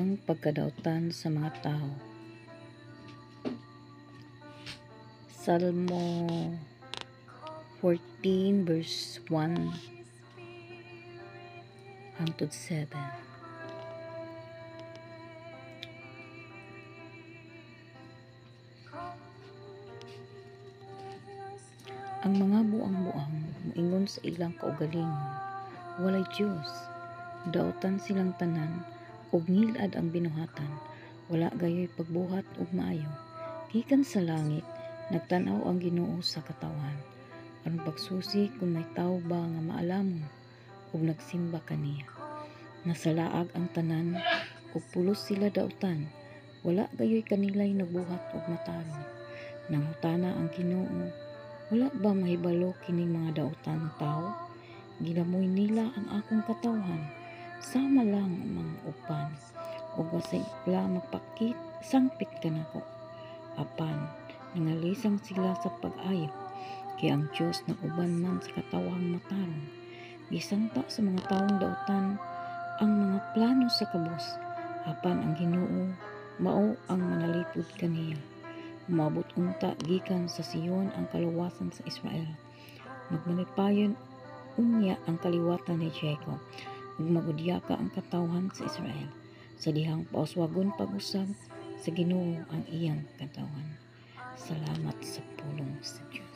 ang pagkadaotan sa mga tao. Salmo 14 verse 1 hangtod 7. Ang mga buang-buang moingon sa ilang kaugalingon, walay Dios. Daotan silang tanan ug ngilad ang binuhatan, wala gayoy pagbuhat ug maayo. Gikan sa langit nagtan-aw ang Ginoo sa katawan, aron pagsusi kung may tawo ba nga maalamon ug nagsimba kaniya. Nasalaag ang tanan ug pulos sila daotan, wala gayoy kanilay nagbuhat ug matarong. Nangutana ang Ginoo, wala ba mahibalo kining mga daotan tao? Ginamoy nila ang akong katawhan, sama lang ang mga upan, ug wasay la magpakit sangpit kanako. Apan nangalisang sila sa pag-ayo, kay ang Dios na uban man sa katawhang matarong. Gisangta sa mga taong daotan ang mga plano sa kabus, apan ang Ginoo mao ang manalipod kaniya. Umabot unta gikan sa Sion ang kaluwasan sa Israel. Magmanipayon unya ang kaliwatan ni Jacob, ug magudyaka ang katawhan sa Israel. Sa dihang pauswagon pag-usab sa Ginoo ang iyang katawhan. Salamat sa pulong sa Dios.